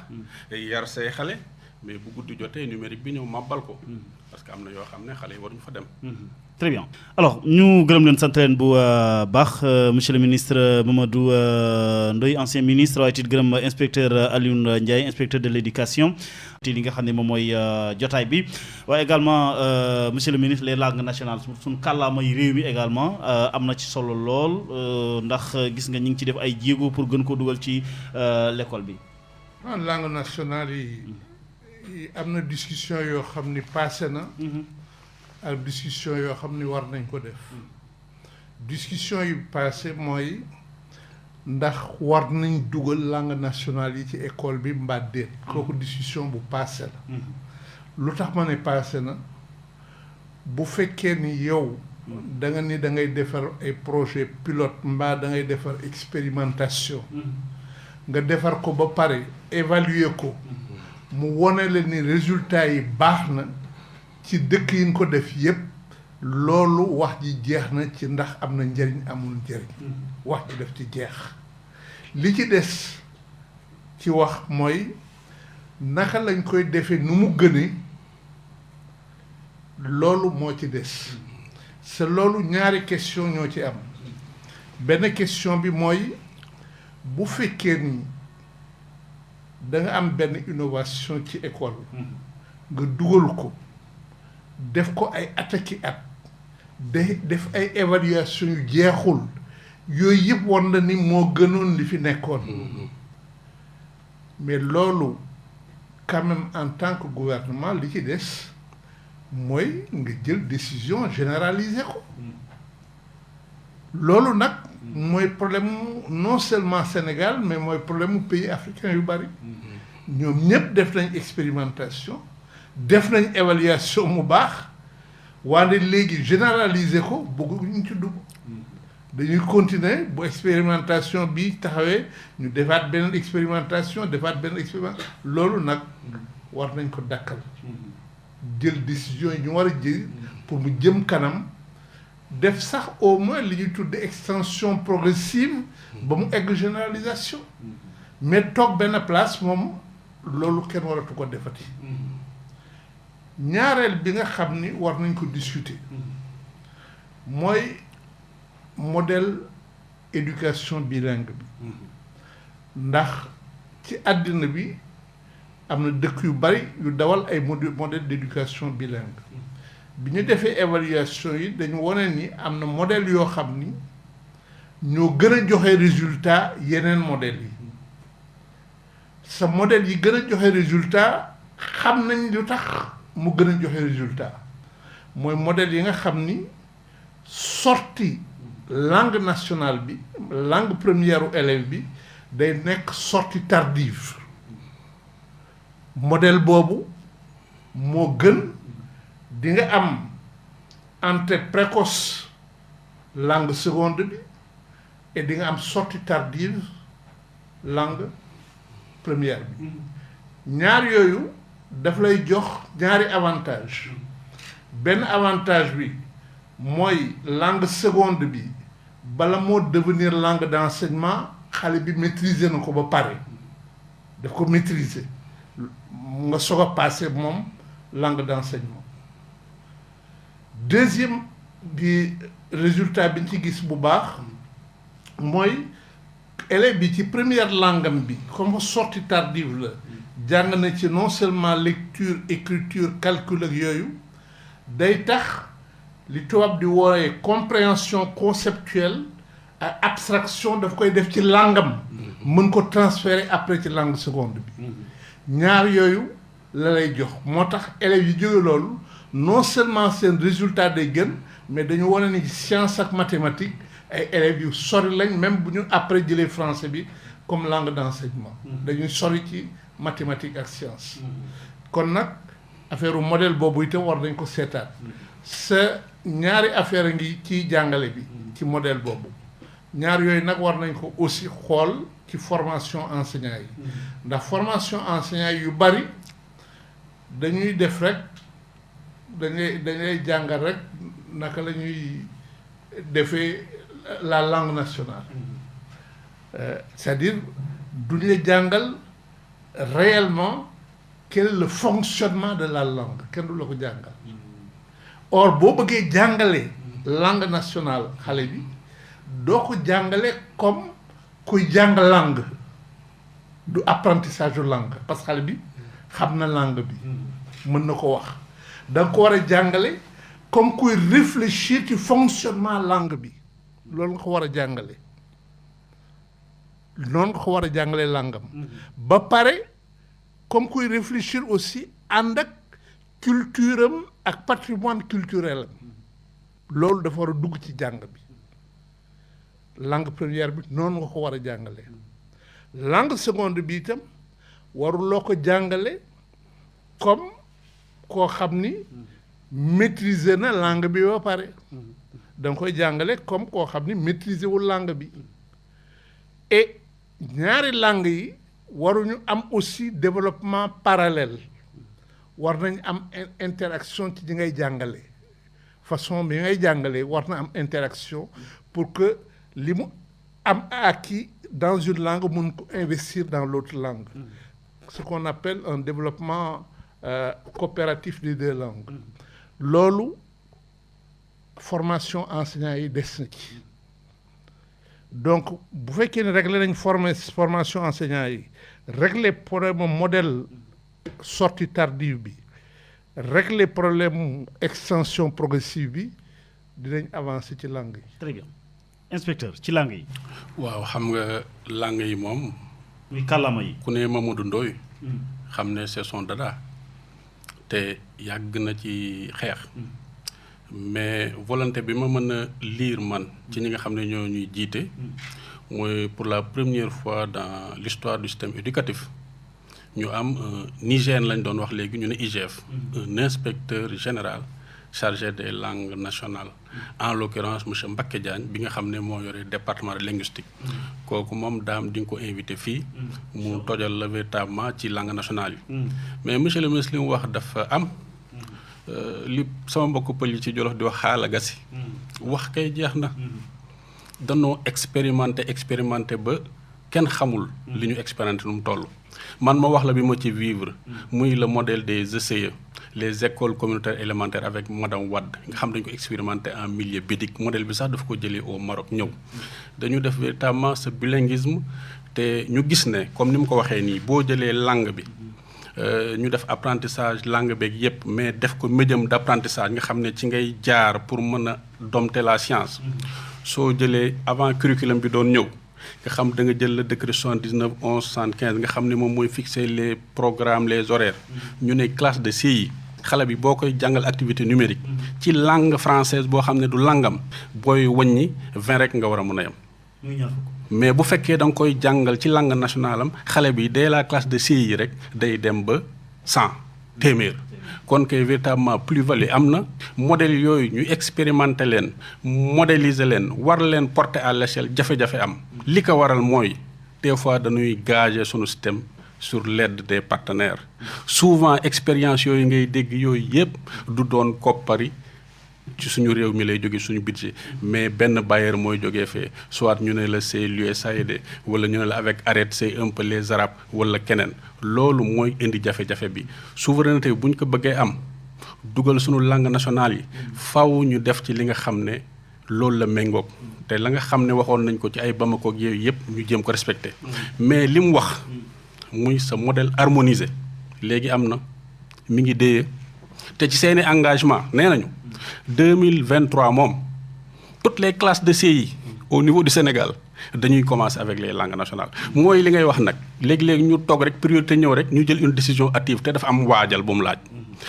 yar say xale mais bu guddi jotee numérique bi ñëw màbbal ko parce que am na yoo xam ne xale yi waruñu fa dem très bien alors ñu gërëm leen sant leen bu baax monsieur le ministre Mamadou Ndoye ancien ministre waaye it gërëm inspecteur Alioune Ndiaye inspecteur de l'éducation te li nga xam ne moom mooy jotaay bi waaye également monsieur le ministre les langues nationales suñu kàllaamay réew mi également am na ci solo lool ndax gis nga ñu ngi ci def ay jéego pour gën ko dugal ci l'école bi langue nationale yi am na discussion yoo xam ni passé na ak discussion yoo xam ni war nañ ko def discussion yu passé mooy ndax war nañ dugal langue nationale yi ci école bi mbaa déet kooku discussion bu passé la lu tax ma ne passé na bu fekkee ni yow da nga ni da ngay defar ay projet pilote mbaa da ngay defar expérimentation nga defar ko ba pare évaluer ko mu wone la ni résultat yi baax na ci dëkk yi nga ko def yépp loolu wax ji jeex na ci ndax am na njëriñ amul njëriñ wax ji def ci jeex li ci des ci wax mooy naka lañ koy defee nu mu gënee loolu moo ci des c'est loolu ñaari question ñoo ci am benn question bi mooy bu fekkee ni da nga am benn innovation ci école nga dugal ko def ko ay ataki at def ay évaluation yu jeexul yooyu yëpp won na ni moo gënoon li fi nekkoon mais loolu quand même en tant que gouvernement li ci des mooy nga jël décision généralisée ko loolu nag mooy problème non seulement Sénégal mais mooy problème mu pays africain yu bari ñoom ñëpp def nañ expérimentation def nañ évaluation mu baax wante léegi généraliser ko bëgguñu ci dugg dañuy continuer bu expérimentation bi taxawee ñu defaat beneen expérimentation loolu nag war nañ ko dakkal jël décision yi ñu war a jël pour mu jëm kanam def sax au moins li ñuy tudde extension progressive ba mu egg généralisation mais toog benn place moom loolu kenn waratu ko defati ñaareel bi nga xam ni war nañ ko discuter mooy modèle éducation bilingue bi ndax ci àddina bi am na dëkk yu bari yu dawal ay modèle d'éducation bilingue bi ñu defee évaluation yi dañu wane ni am na modèle yoo xam ni ñoo gën a joxe résultat yeneen modèles yi sa modèle yi gën a joxe résultat xam nañ lu tax mu gën a joxe résultat mooy modèle yi nga xam ni sortie langue nationale bi langue première u élève bi day nekk sortie tardive modèle boobu moo gën di nga am entrée précoce langue seconde bi et di nga am sortie tardive langue première bi ñaar yooyu daf lay jox ñaari avantage benn avantage bi mooy langue seconde bi bala moo devenir langue d'enseignement xale bi maîtriser na ko ba pare daf ko maîtriser nga soog a passer moom langue d'enseignement deuxième di résultat bi ñu ci gis bu baax mooy élève bi ci première langue am bi comme sortie tardive la jàng na ci non seulement lecture écriture calcul ak yooyu day tax li tubaab di wooye compréhension conceptuelle ak abstraction daf koy def ci langue am mën ko transférer après ci langue seconde bi ñaar yooyu la lay jox moo tax élèves yi jóge loolu non seulement seen résultat day gën mais dañu wane ni science ak mathématique ay élèves yu sori lañ même bu ñu après jëlee français bi comme langue d'enseignement dañuy sori ci mathématique ak science kon nag affaire modèle boobu itam war nañ ko seetaat sa ñaari affaire ngi ci jàngale bi ci modèle boobu ñaar yooyu nag war nañ ko aussi xool ci formation enseignant yi ndax formation enseignant yu bari dañuy def rek dañuy jàngal rek naka la ñuy defee la langue nationale c'est-à-dire duñu la jàngal réellement quel est le fonctionnement de la langue kenn du la ko jàngal or boo bëggee jàngale langue nationale xale bi doo ko jàngale comme kuy jàng langue du apprentissage langue parce que xale bi xam na langue bi mën na ko wax da nga ko war a jàngale comme kuy réfléchir ci fonctionnement langue bi loolu nga ko war a jàngale noonu nga ko war a jàngale langue am ba pare comme kuy réfléchir aussi ànd ak culture am ak patrimoine culturel am loolu dafa war a dugg ci jàng bi langue première bi noonu nga ko war a jàngale langue seconde bi itam waruloo ko jàngale comme koo xam ni maîtriser na langue bi ba pare da nga koy jàngale comme koo xam ni maîtriser wul langue bi et ñaari langue yi waruñu am aussi développement parallèle war nañ am interaction ci ñi ngay jàngale façon bi ngay jàngale war na am interaction pour que li mu am acquis dans une langue mun ko investir dans l'autre langue ce qu'on appelle un développement coopératif des deux langues loolu formation enseignant yi des na ci donc bu fekkee ne régler nañ formation enseignant yi régler problème modèle sortie tardive bi régler problème extension progressive bi dinañ avancer ci langue yi. Très bien inspecteur ci langue yi. waaw xam nga langue yi moom. muy kàllaama yi. ku ne Mamadou Ndoye xam ne c'est son dada te yàgg na ci xeex mais volonté bi ma mën a lire man ci ñi nga xam ne ñoo ñuy jiite mooy pour la première fois dans l'histoire du système éducatif ñu am Nigéen lañ doon wax léegi ñu ne IGF un inspecteur général chargé des langues nationales en l'occurrence monsieur Mbacké Diagne bi nga xam ne moo yore département de linguistique kooku moom daam di nga ko invité fii mu tojal la véritablement ci langue nationale yi mais monsieur le ministre li mu wax dafa am li sama mbokk pël yi ci Jolof di wax xaala gasi wax kay jeex na danoo expérimenté ba kenn xamul li ñu expérimenté nu mu toll man ma wax la bi ma ci vivre muy le modèle des ECE les écoles communautaires élémentaires avec madame Wade nga xam dañ ko expérimenté en milieu bédique modèle bi sax dafa ko jëlee au Maroc ñëw dañu def véritablement ce bilinguisme te ñu gis ne comme ni mu ko waxee nii boo jëlee langue bi ñu def apprentissage langue beeg yépp mais def ko médium d'apprentissage nga xam ne ci ngay jaar pour mën a dompter la science soo jëlee avant curriculum bi doon ñëw nga xam da nga jël le décret 79 11 75 nga xam ne moom mooy fixer les programmes les horaires ñu ne classe de CI xale bi boo koy jàngal activité numérique ci langue française boo xam ne du langam booy wàññi 20 rek nga war a mën a yem mais bu fekkee da nga koy jàngal ci langue nationale am xale bi dès la classe de CI rek day dem ba 100 téeméer kon kay véritablement plus-value am na modèle yooyu ñu expérimenter leen modéliser leen war leen porter à l'échelle jafe-jafe am li ko waral mooy des fois dañuy gager sunu système sur l'aide des partenaires souvent expérience yooyu ngay dégg yooyu yépp du doon koppari ci suñu réew mi lay jóge suñu budget mais benn bailleur mooy jógee fee soit ñu ne la c'est l'USAID wala ñu ne la avec ARED c'est un peu les arabes wala keneen loolu mooy indi jafe-jafe bi souveraineté bu ñu ko bëggee am dugal sunu langue nationale yi faw ñu def ci li nga xam ne loolu la méngoog te la nga xam ne waxoon nañ ko ci ay Bamako ak yooyu yëpp ñu jéem ko respecté mais li mu wax muy sa modèle harmonisé léegi am na mi ngi déye te ci seeni engagement nee nañu 2023 moom toutes les classes de CI au niveau du Sénégal dañuy commencer avec les langues nationales mooy li ngay wax nag léegi-léegi ñu toog rek priorité ñëw rek ñu jël une décision hâtive te dafa am waajal bu mu laaj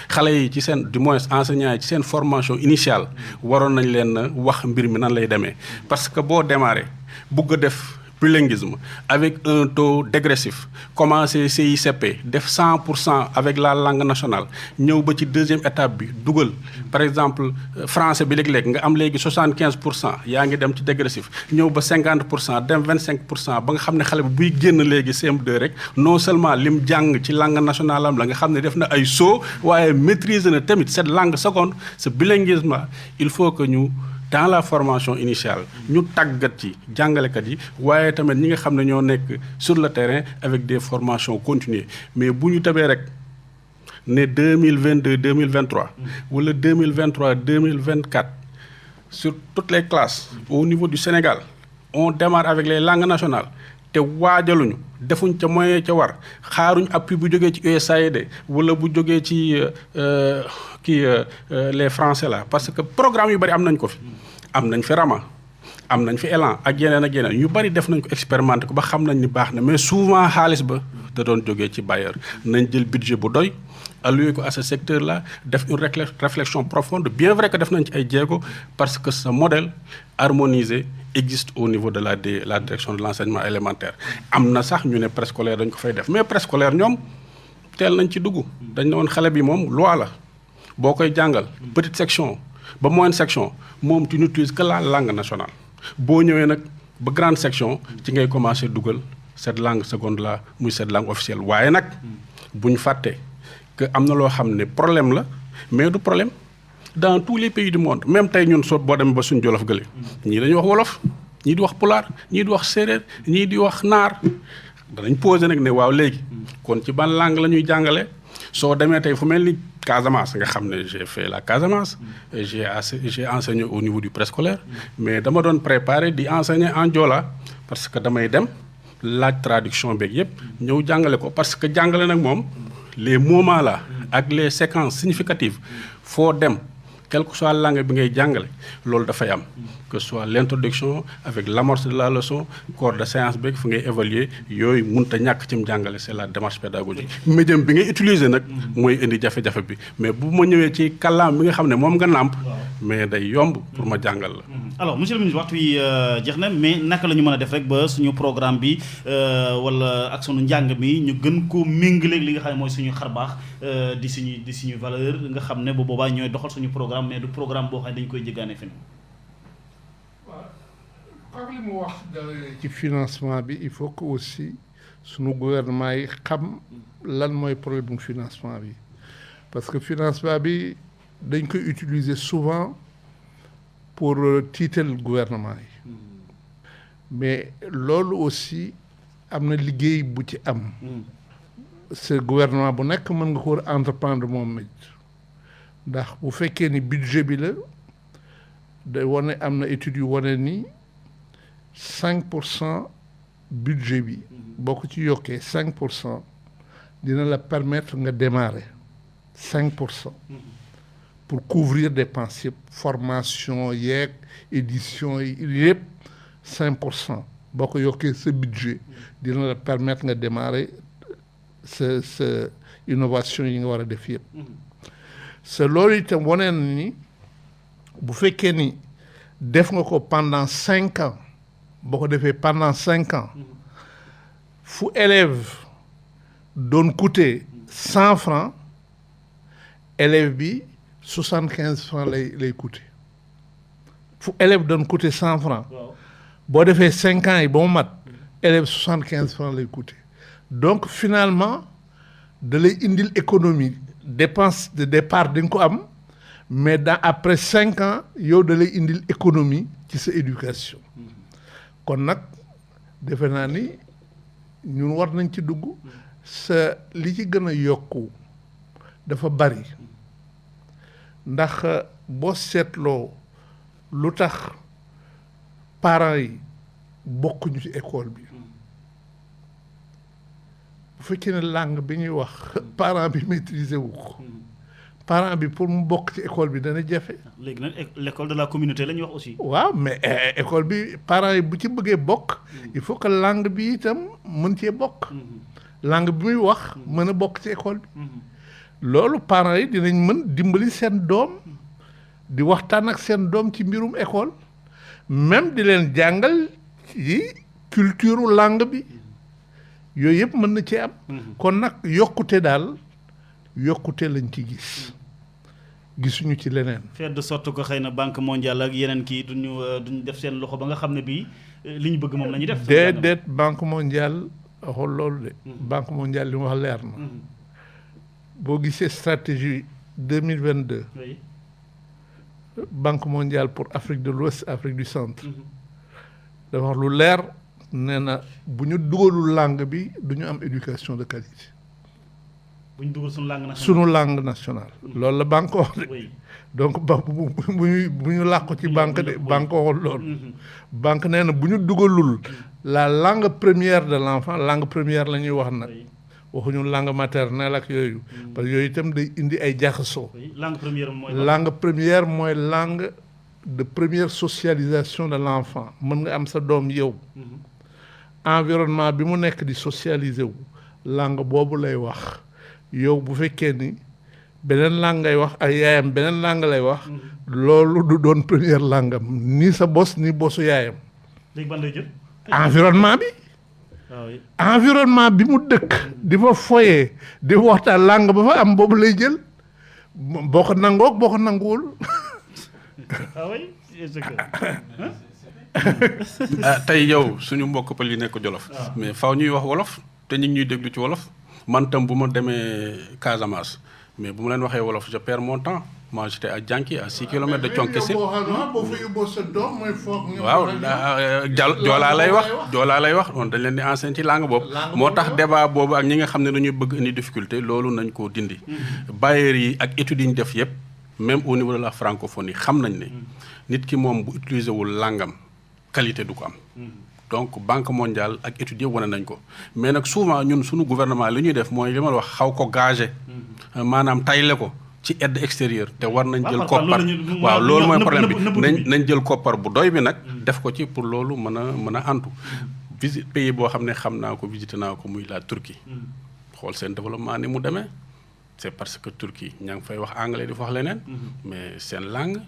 xale yi ci seen du moins enseignants yi ci seen formation initiale waroon nañ leen wax mbir mi nan lay demee parce que boo démarré bugg a def bilinguisme avec un taux dégressif commencé CICP def 100% avec la langue nationale ñëw ba ci deuxième étape bi dugal par exemple français bi léeg-léeg nga am léegi 75% yaa ngi dem ci dégressif ñëw ba 50% dem 25% ba nga xam ne xale bi buy génn léegi CM2 rek non seulement lim jàng ci langue nationale am la nga xam ne def na ay saut waaye maîtriser na tamit cette langue seconde ce bilinguisme là il faut que ñu dans la formation initiale ñu tàggat ci jàngalekat yi waaye tamit ñi nga xam ne ñoo nekk sur le terrain avec des formations continues mais bu ñu tabee rek ne 2022 2023 wala 2023 2024 sur toutes les classes au niveau du Sénégal on démarre avec les langues nationales te waajaluñu defuñ ca moyen ca war xaaruñ appui bu jógee ci USAID wala bu jógee ci les français là parce que programme yu bari am nañ ko fi am nañ fi Rama am nañ fi Elan ak yeneen yu bari def nañ ko expérimenté ko ba xam nañ ni baax na mais souvent xaalis ba da doon jógee ci bailleur nañ jël budget bu doy alloué ko à ce secteur là def une réflexion profonde bien vrai que def nañ ci ay jéego parce que ce modèle harmonisé existe au niveau de la direction de l'enseignement élémentaire am na sax ñu ne préscolaire dañ ko fay def mais préscolaire ñoom teel nañ ci dugg dañ ne woon xale bi moom loi la boo koy jàngal petite section ba moyenne section moom tu n'utilises que la langue nationale boo ñëwee nag ba grande section ci ngay commencer dugal cette langue seconde là muy cette langue officielle waaye nag bu ñu fàtte que am na loo xam ne problème la mais du problème dans tous les pays du monde même tey ñun soo boo demee ba suñu jolof gële ñii dañuy wax wolof ñii di wax pulaar ñii di wax séeréer ñii di wax naar danañ poser nag ne waaw léegi kon ci ban langue la ñuy jàngale soo demee tey fu mel ni Casamance nga xam ne j'ai fait la Casamance j'ai enseigné au niveau du préscolaire mais dama doon préparer di enseigner en Joola parce que damay dem laaj traduction beeg yépp ñëw jàngale ko parce que jàngale nag moom les moments là ak les séquences significatives foo dem quelle que soit langue bi ngay jàngale loolu dafay am que ce soit l'introduction avec l'amorce de la leçon corps de séance beeg fu ngay évaluer yooyu mënut a ñàkk ci mu jàngale c'est la démarche pédagogique médium bi ngay utiliser nag mooy indi jafe-jafe bi mais bu ma ñëwee ci kàllaam bi nga xam ne moom nga nàmp mais day yomb pour ma jàngal la alors monsieur le ministre waxtu wi jeex na mais naka la ñu mën a def rek ba suñu programme bi wala ak sunu njàng mi ñu gën koo méngaleeg li nga xam ne mooy suñu xarbaax di suñu valeur nga xam ne bu boobaa ñooy doxal suñu programme mais du programme boo xam ne dañu koy jéggaane fenn. waaw li mu wax ci financement bi il faut que aussi sunu gouvernement yi xam lan mooy problème mu financement bi parce que financement bi dañ koy utiliser souvent pour tiital gouvernement yi mais loolu aussi am na liggéey bu ci am ce gouvernement bu nekk mën nga ko entreprendre moom it ndax bu fekkee ni budget bi la day wane am na études yu wane ni 5% budget bi boo ko ci yokkee 5% dina la permettre nga démarrer 5% pour couvrir dépenses yëpp formation yeeg édition yi yëpp 5% boo ko yokkee sa budget dina la permettre nga démarrer sa innovation yi nga war a def yëpp c'est loolu itam wane na ni bu fekkee ni def nga ko pendant 5 ans boo ko defee pendant 5 ans fu élève doon coûter 100 francs élève bi 75 francs lay coûter fu élève doon coûter 100 francs boo defee 5 ans yi ba mu mat élève 75 francs lay coûter donc finalement da lay indil économie dépense de départ di nga ko am mais après 5 ans yow da lay indil économie ci sa éducation kon nag defe naa ni ñun war nañ ci dugg sa li ci gën a yokku dafa bari ndax boo seetloo lu tax parents yi bokkuñu ci école bi bu fekkee ne langue bi ñuy wax parent bi maîtriser wu ko parent bi pour mu bokk ci école bi dana jafe. léegi nag l'école de la communauté la ñuy wax aussi. waaw mais école bi parents yi bu ci bëggee bokk il faut que langue bi itam mën cee bokk langue bi muy wax mën a bokk ci école bi loolu parents yi dinañ mën dimbali seen doom di waxtaan ak seen doom ci mbirum école même di leen jàngal ci culture langue bi yooyu yëpp mën na ci am kon nag yokkute daal yokkute lañ ci gisuñu ci leneen. faire de sorte que xëy na banque mondiale ak yeneen kii duñu def seen loxo ba nga xam ne bii li ñu bëgg moom la ñuy def. déedéet banque mondiale waxul loolu de. banque mondiale li mu wax leer na. boo gisee stratégie 2022. oui. banque mondiale pour Afrique de l'Ouest Afrique du centre. dafa wax lu leer nee na bu ñu dugalul langue bi du ñu am éducation de qualité. bu ñu dugal suñu langue nationale. sunu langue nationale. loolu la banque wax de. oui. donc bu ñu làqu ci banque de banque waxul loolu. banque nee na bu ñu dugalul la langue première de l'enfant langue première la ñuy wax nag. waxuñu langue maternelle ak yooyu. parce que yooyu itam day indi ay jaxasoo. langue première mooy. langue première mooy langue de première socialisation de l'enfant mën nga am sa doom yow. environnement bi mu nekk di socialiser wu langue boobu lay wax. yow bu fekkee ni beneen langue ngay wax ak yaayam beneen langue lay wax loolu du doon première langue am ni sa bos ni bosu yaayam. léegi ban lay jël. environnement bi. environnement bi mu dëkk. di fa foyee di waxtaan langue ba fa am boobu lay jël boo ko nangoog boo ko nanguwul. ah oui. tey yow suñu mbokk pël yi nekk Jolof. mais faaw ñuy wax wolof te ñu ngi ñuy déglu ci wolof. man tam bu ma demee Casamance mais bu ma leen waxee wolof je perds mon temps moi j'étais à Dianki à 6 kilomètres de Thionckesine. waaw joolaa lay wax joolaa lay wax on dañ leen di enseigner ci langue boobu. moo tax débat boobu ak ñi nga xam ne dañuy bëgg indi difficulté loolu nañ koo dindi. bailleurs yi ak études yi ñu def yëpp même au niveau de la francophonie xam nañ ne nit ki moom bu utiliser wul langam qualité du ko am. donc banque mondiale ak études yëpp wane nañ ko mais nag souvent ñun suñu gouvernement li ñuy def mooy li ma la wax xaw ko gagé maanaam tayle ko ci aide extérieure te war nañ jël koppar waaw loolu mooy problème bi nañ jël koppar bu doy bi nag def ko ci pour loolu mën a antu visite pays boo xam ne xam naa ko visité naa ko muy la Turquie xool seen développement ni mu demee c'est parce que Turquie ña ngi fay wax anglais di fa wax leneen mais seen langue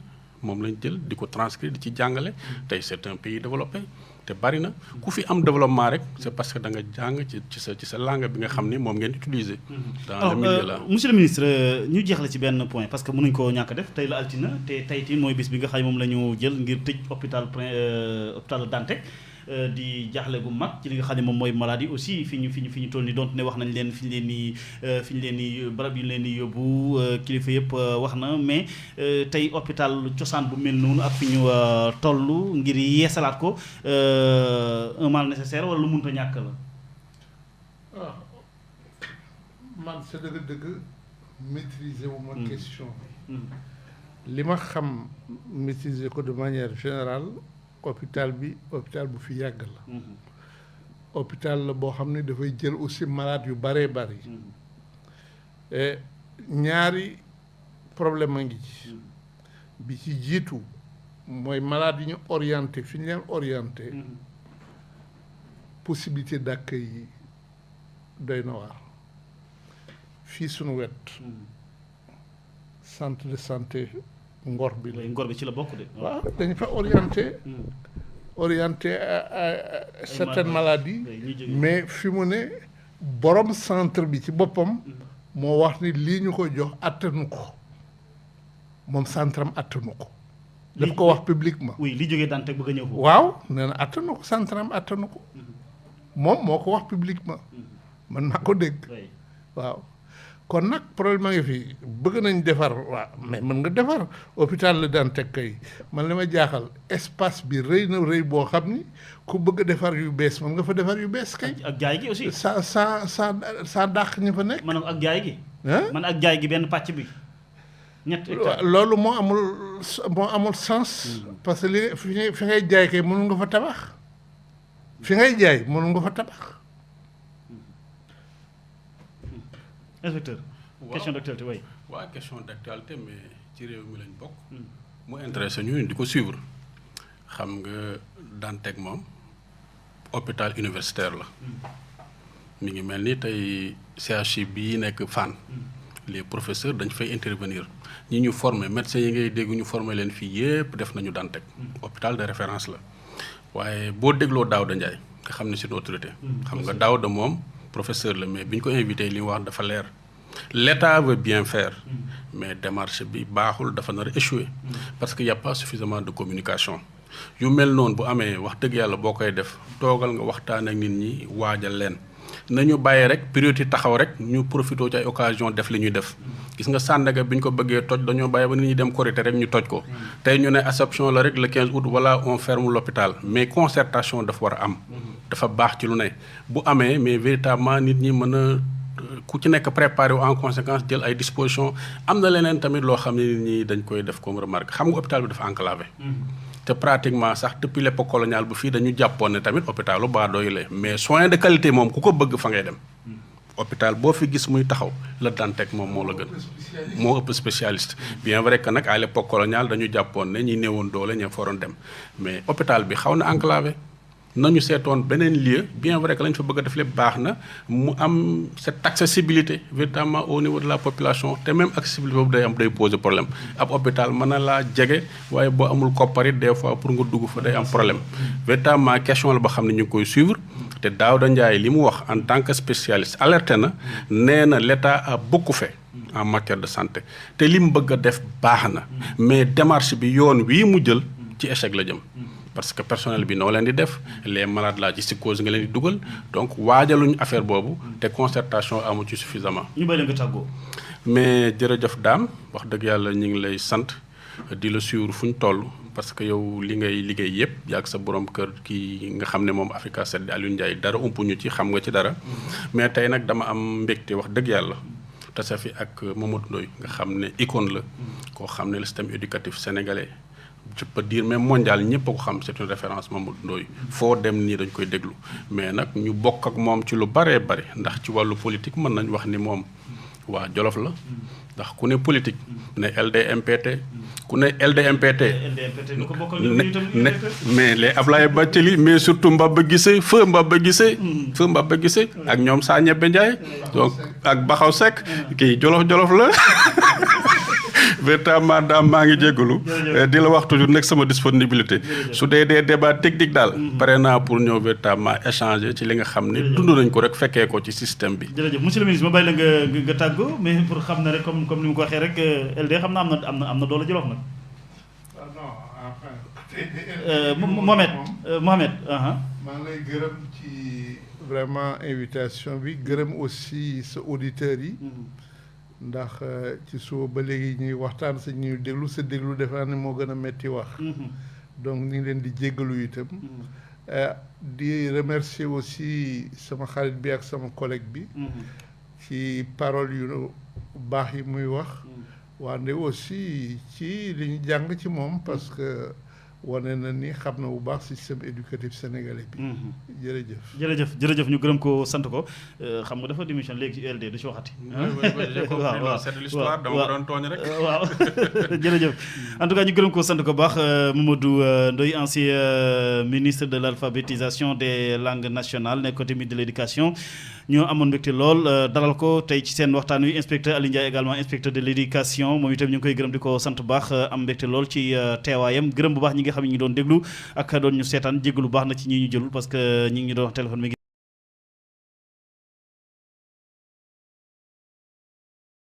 moom lañ jël di ko transcrire di ci jàngale tey c'est un pays développé te bari na ku fi am développement rek c'est parce que da nga jàng ci sa langue bi nga xam ni moom ngeen utiliser. dans le milieu là. monsieur le ministre ñu jeexle ci benn point parce que mënuñ koo ñàkk def tey la altina te tey ti mooy bis bi nga xam ne moom la ñu jël ngir tëj hôpital Dantec di jaaxle gu mag ci li nga xam ne moom mooy maladie aussi fi ñu toll ni donte ne wax nañ leen fi ñu leen ni barab yi ñu leen di yóbbu kilifa yëpp wax na mais tey hôpital cosaan bu mel noonu ak fi ñu toll ngir yeesalaat ko un mal nécessaire wala lu mënta ñàkk la. waaw man sa dëgg-dëgg maîtriser wu ma question bi. li ma xam maîtriser ko de manière générale. hôpital bu fi yàgg la. hôpital la boo xam ne dafay jël aussi malade yu bëree bëri. ñaari problème a ngi ci. bi ci jiitu mooy malade yi ñu orienté fi ñu leen orienté. possibilité d'accueil yi doy na waar. fii suñu wet. centre de santé. ngor bi ci la bokk de. waaw dañu fa orienté à certaines maladies mais fi mu ne borom centre bi ci boppam moo wax ni lii ñu ko jox attanu ko moom centre am attanu ko daf ko wax publiquement. oui li jógee Dantec bëgg a ñëw foofu. waaw nee na attanu ko centre am attanu ko moom moo ko wax publiquement man naa ko dégg waaw. kon nag problème a ngi fi bëgg nañ defar waaw mais mën nga defar hôpital la Dantec kay man li ma jaaxal espace bi rëy na rëy boo xam ni ku bëgg a defar yu bees mën nga fa defar yu bees kay. ak jaay gi aussi. sa dàq ñu fa nekk. man ak jaay gi. man ak jaay gi benn pàcc bi. ñett hectares loolu moo amul sens. parce que li fi ngay jaay kay mënul nga fa tabax. fi ngay jaay mënul nga fa tabax. inspecteur. question d'actualité way waaw question d'actualité mais ci réew mi lañ bokk. mu intéressé ñu di ko suivre xam nga Dantec moom hôpital universitaire la. mi ngi mel ni tey CHU bii nekk Fann. les professeurs dañ fay intervenir ñi ñu former médecins yi ngay dégg ñu former leen fii yépp def nañu Dantec. hôpital de référence la waaye boo dégloo Daouda Ndiaye nga xam ne c'est une autorité. xam nga Daouda moom professeur la mais bi ñu ko invité li mu wax dafa leer. L'État veut bien faire mais démarche bi baaxul dafa nar a échouer parce que y a pas suffisamment de communication yu mel noonu bu amee wax dëgg yàlla boo koy def toogal nga waxtaan ak nit ñi waajal leen nañu bàyyi rek priorité taxaw rek ñu profité ci ay occasion def li ñuy def gis nga Sandaga bi ñu ko bëggee toj dañoo bàyyi ba nit ñi dem Korité rek ñu toj ko tey ñu ne Assomption la rek le 15 août voilà on ferme l'hôpital mais concertation dafa war a am dafa baax ci lu ne bu amee mais véritablement nit ñi mën a ku ci nekk préparé wu en conséquence jël ay dispositions am na leneen tamit loo xam ne nit ñi dañ koy def comme remarque xam nga hôpital bi dafa enclavé. te pratiquement sax depuis l'époque coloniale bu fii dañu jàppoon ne tamit hôpitalu Badoy la mais soins de qualité moom ku ko bëgg fa ngay dem. hôpital boo fi gis muy taxaw la Dantec moom moo la gën. moo ëpp spécialiste. bien vrai que nag à l'époque coloniale dañu jàppoon ne ñi néewoon doole ña fa waroon dem mais hôpital bi xaw na enclavé. nañu seetoon beneen lieu bien vrai que lañ fa bëgg a def lépp baax na mu am cette accessibilité véritablement au niveau de la population te même accessibilité boobu day poser problème ab hôpital mën na laa jege waaye boo amul kopparit des fois pour nga dugg fa day am problème véritablement question la boo xam ne ñu ngi koy suivre te Daouda Ndiaye li mu wax en tant que spécialiste alerté na nee na l'État a beaucoup fait en matière de santé te li mu bëgg a def baax na mais démarche bi yoon wii mu jël ci échec la jëm parce que personnel bi noo leen di def les malades là ci psychose nga leen di dugal donc waajaluñu affaire boobu te concertation amu ci suffisamment. ñu bàyyi la nga tàggoo. mais jërëjëf Dame wax dëgg yàlla ñu ngi lay sant di la suivre fu ñu toll parce que yow li ngay liggéey yépp yaag sa borom kër kii nga xam ne moom Africa 7 di Aliou Ndiaye dara umpuñu ci xam nga ci dara mais tey nag dama am mbégte wax dëgg yàlla tase fi ak Mamadou Ndoye nga xam ne icône la koo xam ne le système éducatif sénégalais. je peux dire même mondial ñëpp a ko xam c'est une référence Mamadou Ndoye foo dem nii dañ koy déglu mais nag ñu bokk ak moom ci lu baree bari ndax ci wàllu politique mën nañ wax ni moom waa Jolof la ndax ku ne politique ne LDMPT ku ne LDMPT ne mais les Ablaye Bathily mais surtout Mbaba Guissé feu Mbaba Guissé ak ñoom Sa Ñebe Ndiaye donc ak Baxaw Seck kii Jolof la véritablement daam maa ngi jéggalu di la wax toujours nekk sama disponibilité su dee des débats techniques daal pare naa pour ñëw véritablement échanger ci li nga xam ne dund nañ ko rek fekkee ko ci système bi. jërëjëf monsieur le ministre ma bàyyi la nga tàggoo mais pour xam ne rek comme ni mu ko waxee rek LD xam na am na doole Jolof nag. Mohamed. maa ngi lay gërëm ci vraiment invitation bi gërëm aussi sa auditeurs yi. ndax ci suba ba léegi ñuy waxtaan sa ñuy déglu sa déglu defe naa ne moo gën a metti wax donc ñu ngi leen di jéggalu itam di remercier aussi sama xarit bi ak sama collègue bi ci parole yu baax yi muy wax wante aussi ci li ñu jàng ci moom parce que wane na ni xam na bu baax système éducatif sénégalais bi. jërëjëf ñu gërëm ko sant ko xam nga dafa démission léegi ci ULD du ci waxati. waaw c'est de l'histoire dama ko doon tooñ rek. waaw jërëjëf en tout cas ñu gërëm ko sant ko baax Mamadou Ndoye ancien ministre de l'alphabétisation des langues nationales nekk côté de l'éducation ñoo amoon mbégte lool dalal ko tey ci seen waxtaan wi inspecteur Aliou Ndiaye également inspecteur de l'éducation moom itam ñu ngi koy gërëm di ko sant baax am mbégte lool ci teewaayam gërëm bu baax ñi nga xam ne ñu doon déglu ak doon ñu seetaan jéggalu baax na ci ñi ñu jëlul parce que ñi ngi ñu doon wax téléphone mi